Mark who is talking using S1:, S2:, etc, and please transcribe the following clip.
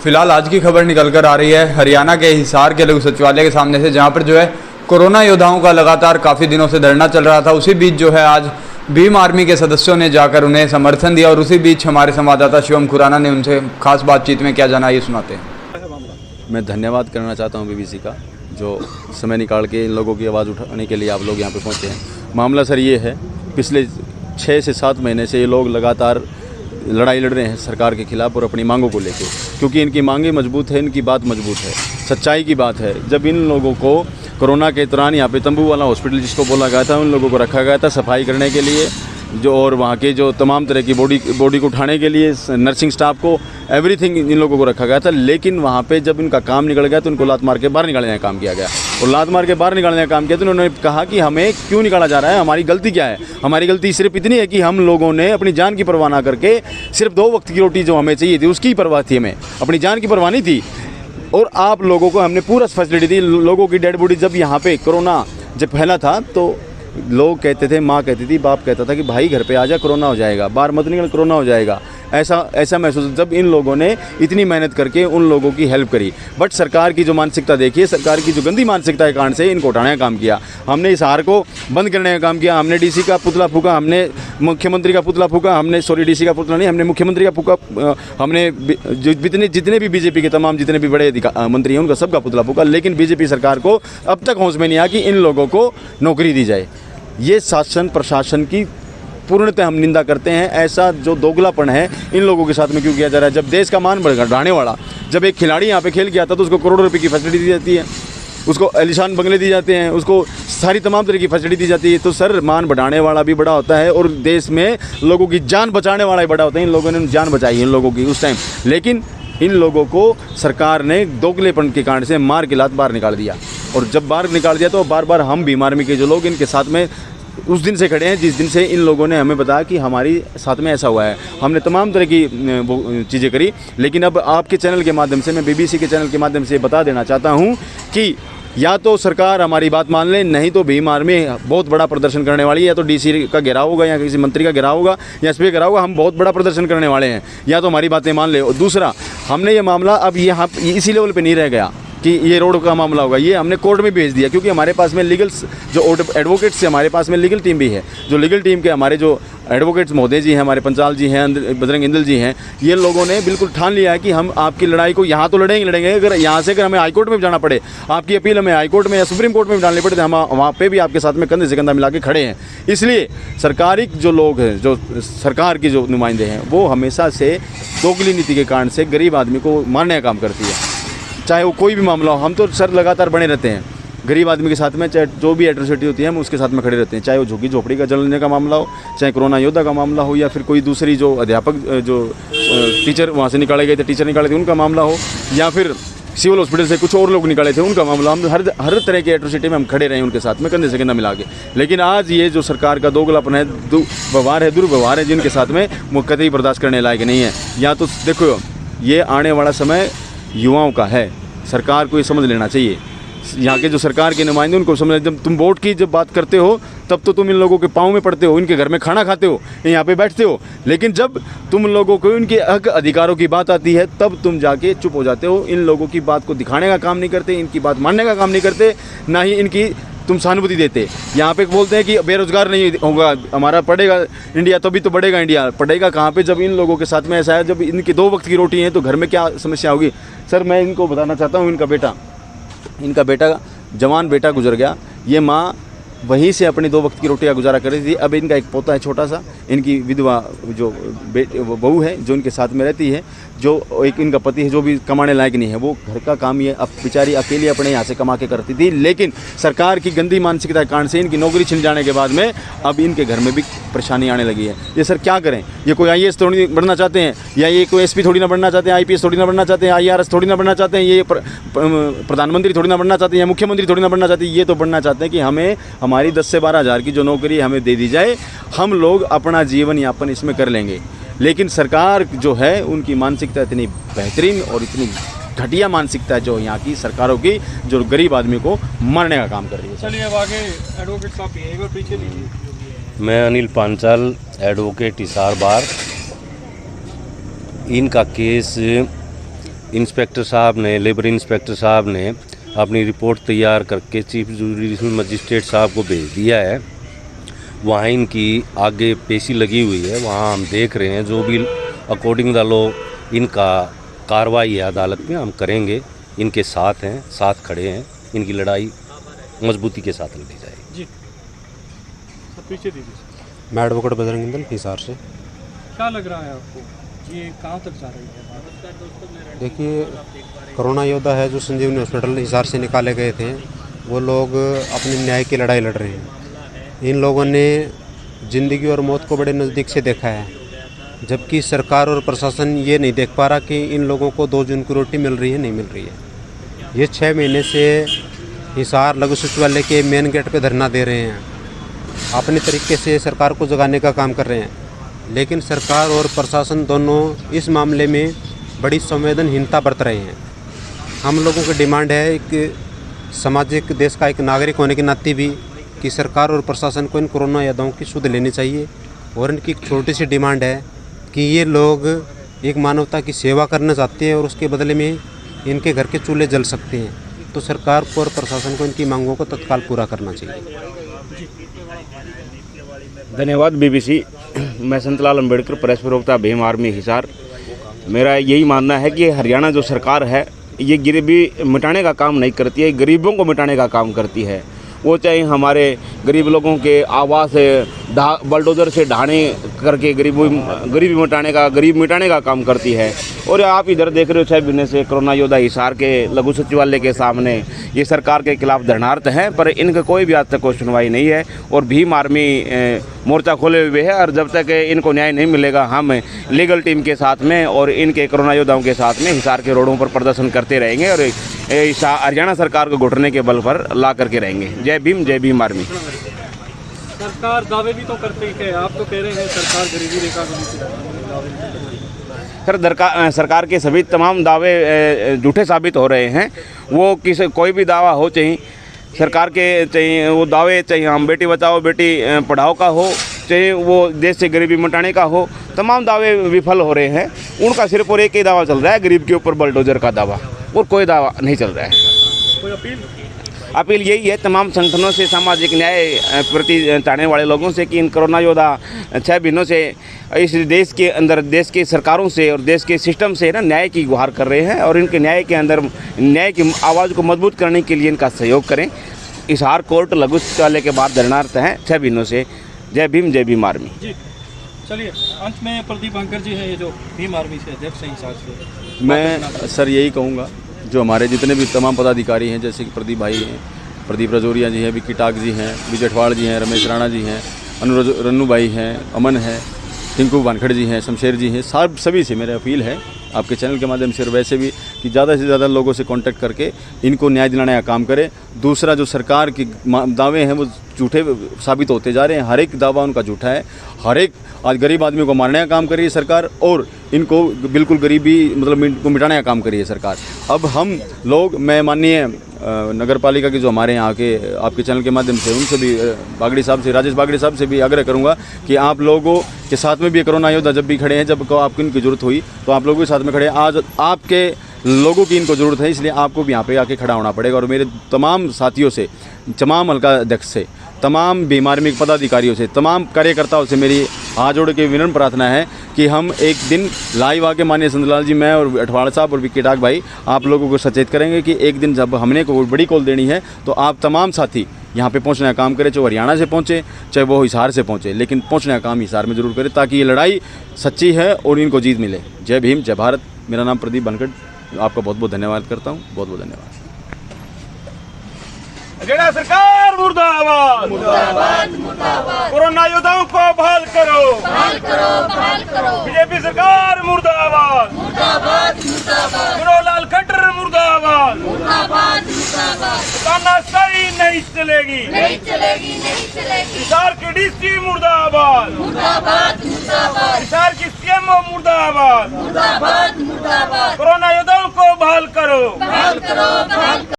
S1: फिलहाल आज की खबर निकल कर आ रही है हरियाणा के हिसार के लघु सचिवालय के सामने से, जहां पर जो है कोरोना योद्धाओं का लगातार काफ़ी दिनों से धरना चल रहा था। उसी बीच जो है आज भीम आर्मी के सदस्यों ने जाकर उन्हें समर्थन दिया और उसी बीच हमारे संवाददाता शिवम खुराना ने उनसे खास बातचीत में क्या जाना, ये सुनाते हैं।
S2: मैं धन्यवाद करना चाहता हूं बीबीसी का, जो समय निकाल के इन लोगों की आवाज़ उठाने के लिए आप लोग यहां पे पहुंचे हैं। मामला सर ये है, पिछले 6 से 7 महीने से ये लोग लगातार लड़ाई लड़ रहे हैं सरकार के खिलाफ और अपनी मांगों को लेकर, क्योंकि इनकी मांगें मजबूत है, इनकी बात मजबूत है, सच्चाई की बात है। जब इन लोगों को कोरोना के दौरान यहाँ पे तंबू वाला हॉस्पिटल जिसको बोला गया था, उन लोगों को रखा गया था सफाई करने के लिए, जो और वहाँ के जो तमाम तरह की बॉडी को उठाने के लिए नर्सिंग स्टाफ को, एवरीथिंग इन लोगों को रखा गया था। लेकिन वहाँ पे जब इनका काम निकल गया तो उनको लात मार के बाहर निकालने का काम किया गया, और लात मार के बाहर निकालने का काम किया तो उन्होंने कहा कि हमें क्यों निकाला जा रहा है, हमारी गलती क्या है। हमारी गलती सिर्फ इतनी है कि हम लोगों ने अपनी जान की परवाह ना करके सिर्फ 2 वक्त की रोटी जो हमें चाहिए थी उसकी परवाह थी, हमें अपनी जान की परवाह नहीं थी। और आप लोगों को हमने पूरा फैसिलिटी दी। लोगों की डेड बॉडी जब यहाँ पे कोरोना जब फैला था तो लोग कहते थे, माँ कहती थी, बाप कहता था कि भाई घर पे आ जा, कोरोना हो जाएगा, बाहर मत निकल, कोरोना हो जाएगा। ऐसा महसूस जब इन लोगों ने इतनी मेहनत करके उन लोगों की हेल्प करी। बट सरकार की जो मानसिकता देखिए, सरकार की जो गंदी मानसिकता के कारण से इनको उठाने का काम किया। हमने इस हार को बंद करने का काम किया। हमने डीसी का पुतला फूका, हमने मुख्यमंत्री का पुतला फूका, हमने डीसी का पुतला नहीं, हमने मुख्यमंत्री का फूका, हमने जितने भी बीजेपी के तमाम जितने भी बड़े मंत्री हैं उनका सबका पुतला फूका। लेकिन बीजेपी सरकार को अब तक होश में नहीं आया कि इन लोगों को नौकरी दी जाए। ये शासन प्रशासन की पूर्णतः हम निंदा करते हैं। ऐसा जो दोगलापन है इन लोगों के साथ में क्यों किया जा रहा है। जब देश का मान बढ़ाने वाला, जब एक खिलाड़ी यहाँ पे खेल के आता तो उसको करोड़ों रुपए की फैसिलिटी दी जाती है, उसको एलिशान बंगले दिए जाते हैं, उसको सारी तमाम तरह की फैसिलिटी दी जाती है। तो सर, मान बढ़ाने वाला भी बड़ा होता है और देश में लोगों की जान बचाने वाला भी बड़ा होता है। इन लोगों ने जान बचाई इन लोगों की उस टाइम, लेकिन इन लोगों को सरकार ने दोगलेपन के कारण से मार के लात बाहर निकाल दिया। और जब बाहर निकाल दिया तो बार बार हम भीम आर्मी के जो लोग इनके साथ में उस दिन से खड़े हैं जिस दिन से इन लोगों ने हमें बताया कि हमारी साथ में ऐसा हुआ है। हमने तमाम तरह की चीज़ें करी। लेकिन अब आपके चैनल के माध्यम से, मैं बीबीसी के चैनल के माध्यम से बता देना चाहता हूं कि या तो सरकार हमारी बात मान ले, नहीं तो भीम आर्मी बहुत बड़ा प्रदर्शन करने वाली है। या तो डीसी का घेराव होगा, या किसी मंत्री का घेराव होगा, या एसपी का घेराव होगा। हम बहुत बड़ा प्रदर्शन करने वाले हैं, या तो हमारी बातें मान ले। और दूसरा, हमने ये मामला अब यहाँ इसी लेवल पर नहीं रह गया कि ये रोड का मामला होगा, ये हमने कोर्ट में भेज दिया, क्योंकि हमारे पास में लीगल जो एडवोकेट्स से, हमारे पास में लीगल टीम भी है। जो लीगल टीम के हमारे जो एडवोकेट्स महोदय जी हैं, हमारे पंचाल जी हैं, बजरंग इंदल जी हैं, ये लोगों ने बिल्कुल ठान लिया है कि हम आपकी लड़ाई को यहाँ तो लड़ेंगे, अगर यहाँ से अगर हमें हाईकोर्ट में भी जाना पड़े, आपकी अपील हमें हाईकोर्ट में या सुप्रीम कोर्ट में भी डालनी पड़े, तो हम वहाँ पे भी आपके साथ में कंधे से कंधा मिला के खड़े हैं। इसलिए सरकारी जो लोग हैं, जो सरकार की जो नुमाइंदे हैं, वो हमेशा से दोगली नीति के कारण से गरीब आदमी को मारने का काम करती है, चाहे वो कोई भी मामला हो। हम तो सर लगातार बने रहते हैं गरीब आदमी के साथ में, चाहे जो भी एट्रोसिटी होती है हम उसके साथ में खड़े रहते हैं, चाहे वो झुग्गी झोपड़ी का जलने का मामला हो, चाहे कोरोना योद्धा का मामला हो, या फिर कोई दूसरी जो अध्यापक जो टीचर वहाँ से निकाले गए थे, टीचर निकाले थे उनका मामला हो, या फिर सिविल हॉस्पिटल से कुछ और लोग निकाले थे उनका मामला। हम हर तरह के एट्रोसिटी में हम खड़े रहे उनके साथ में, कंधे से कंधा मिला के। लेकिन आज ये जो सरकार का दोगलापन है, दुर्व्यवहार है, जिनके साथ में वो कतई बर्दाश्त करने लायक नहीं है। या तो देखो, ये आने वाला समय युवाओं का है, सरकार को ये समझ लेना चाहिए। यहाँ के जो सरकार के नुमाइंदे उनको समझ, जब तुम वोट की जब बात करते हो तब तो तुम इन लोगों के पाँव में पड़ते हो, इनके घर में खाना खाते हो, यहाँ पे बैठते हो। लेकिन जब तुम लोगों को इनके हक अधिकारों की बात आती है तब तुम जाके चुप हो जाते हो। इन लोगों की बात को दिखाने का काम नहीं करते, इनकी बात मानने का काम नहीं करते, ना ही इनकी तुम सहानुभूति देते। यहाँ पे बोलते हैं कि बेरोजगार नहीं होगा हमारा, पढ़ेगा इंडिया तभी तो बढ़ेगा इंडिया। पढ़ेगा कहाँ पे जब इन लोगों के साथ में ऐसा है, जब इनकी 2 वक्त की रोटी है तो घर में क्या समस्या होगी। सर, मैं इनको बताना चाहता हूँ, इनका बेटा जवान बेटा गुजर गया। ये माँ वहीं से अपनी 2 वक्त की रोटी का गुजारा कर रही थी। अब इनका एक पोता है छोटा सा, इनकी विधवा जो बहू है जो इनके साथ में रहती है, जो एक इनका पति है जो भी कमाने लायक नहीं है, वो घर का काम ये अब बेचारी अकेली अपने यहाँ से कमा के करती थी। लेकिन सरकार की गंदी मानसिकता के कारण से इनकी नौकरी छिन जाने के बाद में अब इनके घर में भी परेशानी आने लगी है। ये सर क्या करें, ये कोई IAS थोड़ी बनना चाहते हैं, या ये कोई SP थोड़ी ना बनना चाहते हैं, IPS थोड़ी ना बनना चाहते हैं, IRS थोड़ी ना बनना चाहते हैं, ये प्रधानमंत्री थोड़ी ना बनना चाहते हैं, या मुख्यमंत्री थोड़ी ना बनना चाहते हैं। ये तो बनना चाहते हैं कि हमें हमारी 10 से 12 हज़ार की जो नौकरी हमें दे दी जाए, हम लोग अपना जीवन यापन इसमें कर लेंगे। लेकिन सरकार जो है उनकी मानसिकता इतनी बेहतरीन और इतनी घटिया मानसिकता है जो यहाँ की सरकारों की, जो गरीब आदमी को मारने का काम कर रही है।
S3: चलिए अब आगे एडवोकेट साहब एक बार पीछे लीजिए।
S4: मैं अनिल पांचाल, एडवोकेट हिसार बार। इनका केस इंस्पेक्टर साहब ने, लेबर इंस्पेक्टर साहब ने अपनी रिपोर्ट तैयार करके चीफ जुडिशल मजिस्ट्रेट साहब को भेज दिया है। वहाँ इनकी आगे पेशी लगी हुई है, वहाँ हम देख रहे हैं जो भी अकॉर्डिंग द लॉ इनका कार्रवाई है अदालत में हम करेंगे। इनके साथ हैं, साथ खड़े हैं, इनकी लड़ाई मजबूती के साथ लड़ी जाएगी।
S3: जी सर, पीछे दीजिए।
S5: मैं एडवोकेट बजरंग दल हिसार से।
S3: क्या लग रहा है आपको, ये कहाँ तक जा रही है?
S5: देखिए, कोरोना योद्धा है जो संजीवनी हॉस्पिटल हिसार से निकाले गए थे, वो लोग अपने न्याय की लड़ाई लड़ रहे हैं। इन लोगों ने ज़िंदगी और मौत को बड़े नज़दीक से देखा है, जबकि सरकार और प्रशासन ये नहीं देख पा रहा कि इन लोगों को 2 जून की रोटी मिल रही है नहीं मिल रही है। ये 6 महीने से हिसार लघु सचिवालय के मेन गेट पे धरना दे रहे हैं, अपने तरीके से सरकार को जगाने का काम कर रहे हैं, लेकिन सरकार और प्रशासन दोनों इस मामले में बड़ी संवेदनहीनता बरत रहे हैं। हम लोगों की डिमांड है एक सामाजिक देश का एक नागरिक होने के नाते भी कि सरकार और प्रशासन को इन कोरोना योद्धाओं की सुध लेनी चाहिए। और इनकी एक छोटी सी डिमांड है कि ये लोग एक मानवता की सेवा करना चाहते हैं और उसके बदले में इनके घर के चूल्हे जल सकते हैं, तो सरकार को और प्रशासन को इनकी मांगों को तत्काल पूरा करना चाहिए।
S6: धन्यवाद बीबीसी। मैं संतलाल अंबेडकर, प्रेस प्रवक्ता भीम आर्मी हिसार। मेरा यही मानना है कि हरियाणा जो सरकार है ये गरीबी मिटाने का काम नहीं करती है, गरीबों को मिटाने का काम करती है। वो चाहे हमारे गरीब लोगों के आवास बलडोजर से ढाने करके गरीबी मिटाने का काम करती है। और आप इधर देख रहे हो 6 महीने से कोरोना योद्धा हिसार के लघु सचिवालय के सामने ये सरकार के खिलाफ धरनार्थ हैं, पर इनका कोई भी आज तक कोई सुनवाई नहीं है। और भीम आर्मी मोर्चा खोले हुए है, और जब तक इनको न्याय नहीं मिलेगा हम लीगल टीम के साथ में और इनके कोरोना योद्धाओं के साथ में हिसार के रोडों पर प्रदर्शन करते रहेंगे और हरियाणा सरकार को घुटने के बल पर ला करके रहेंगे। जय भीम आर्मी।
S3: सरकार दावे भी तो करती है, आप तो कह रहे हैं सरकार गरीबी रेखा के नीचे
S6: सर, सरकार के सभी तमाम दावे झूठे साबित हो रहे हैं। वो कोई भी दावा हो, चाहे सरकार के चाहिए वो दावे, चाहे हम बेटी बचाओ बेटी पढ़ाओ का हो, चाहे वो देश से गरीबी मिटाने का हो, तमाम दावे विफल हो रहे हैं। उनका सिर्फ और एक ही दावा चल रहा है, गरीब के ऊपर बलडोजर का दावा, और कोई दावा नहीं चल रहा है।
S3: कोई
S6: अपील यही है तमाम संगठनों से, सामाजिक न्याय प्रति चाहने वाले लोगों से कि इन कोरोना योद्धा 6 महीनों से इस देश के अंदर देश की सरकारों से और देश के सिस्टम से ना न्याय की गुहार कर रहे हैं, और इनके न्याय के अंदर न्याय की आवाज़ को मजबूत करने के लिए इनका सहयोग करें। हिसार कोर्ट लघु सचिवालय के बाद धरनार्थ हैं 6 महीनों से। जय भीम आर्मी।
S3: जी चलिए, अंत में प्रदीप अंकर जी हैं, ये जो भीम आर्मी से अध्यक्ष हैं हिसार से।
S2: मैं सर यही कहूँगा, जो हमारे जितने भी तमाम पदाधिकारी हैं, जैसे कि प्रदीप भाई हैं, प्रदीप रजौरिया जी हैं, विक्की टाक जी हैं, विजय ठवाड़ जी हैं, रमेश राणा जी हैं, रन्नू भाई हैं, अमन है, टिंकू वानखड़ जी हैं, शमशेर जी हैं, सभी से मेरा अपील है आपके चैनल के माध्यम से और वैसे भी कि ज़्यादा से ज़्यादा लोगों से कांटेक्ट करके इनको न्याय दिलाने का काम करें। दूसरा, जो सरकार के दावे हैं वो झूठे साबित होते जा रहे हैं, हर एक दावा उनका झूठा है। हर एक आज गरीब आदमी को मारने का काम कर रही है सरकार, और इनको बिल्कुल गरीबी मतलब इनको मिटाने का काम कर रही है सरकार। अब हम लोग, मैं माननीय नगर पालिका के जो हमारे यहाँ के आपके चैनल के माध्यम से उनसे भी बागड़ी साहब से, राजेश बागड़ी साहब से भी आग्रह करूँगा कि आप लोगों के साथ में भी कोरोना योद्धा जब भी खड़े हैं, जब आपको इनकी ज़रूरत हुई तो आप लोगों के साथ में खड़े हैं। आज आपके लोगों की इनको ज़रूरत है, इसलिए आपको भी यहाँ पे आके खड़ा होना पड़ेगा। और मेरे तमाम साथियों से, तमाम हल्का अध्यक्ष से, तमाम भीम आर्मी के पदाधिकारियों से, तमाम कार्यकर्ताओं से मेरी हाथ जोड़ के विनम्र प्रार्थना है कि हम एक दिन लाइव आके माननीय संतलाल जी, मैं और अठवाड़ा साहब और विक्की टाक भाई आप लोगों को सचेत करेंगे कि एक दिन जब हमने को बड़ी कॉल देनी है तो आप तमाम साथी यहाँ पे पहुँचने का काम करें, चाहे वो हरियाणा से पहुँचे चाहे वो हिसार से पहुँचे, लेकिन पहुँचने का काम हिसार में ज़रूर करें ताकि ये लड़ाई सच्ची है और इनको जीत मिले। जय भीम, जय भारत। मेरा नाम प्रदीप बनखड़, आपका बहुत बहुत धन्यवाद करता हूँ, बहुत बहुत धन्यवाद।
S6: हरियाणा सरकार मुर्दाबाद, मुर्दाबाद, मुर्दाबाद। कोरोना योद्धाओं को बहाल करो, बहाल करो, बहाल करो। बीजेपी सरकार मुर्दाबाद, मुर्दाबाद, मुर्दाबाद। मनोहरलाल खट्टर मुर्दाबाद, मुर्दाबाद, मुर्दाबाद। तानाशाही नहीं चलेगी, नहीं चलेगी, नहीं चलेगी। हिसार की डीसी मुर्दाबाद, मुर्दाबाद, मुर्दाबाद। हिसार की सीएमओ मुर्दाबाद, मुर्दाबाद, मुर्दाबाद। कोरोना योद्धाओं को बहाल करो, बहाल करो, बहाल करो।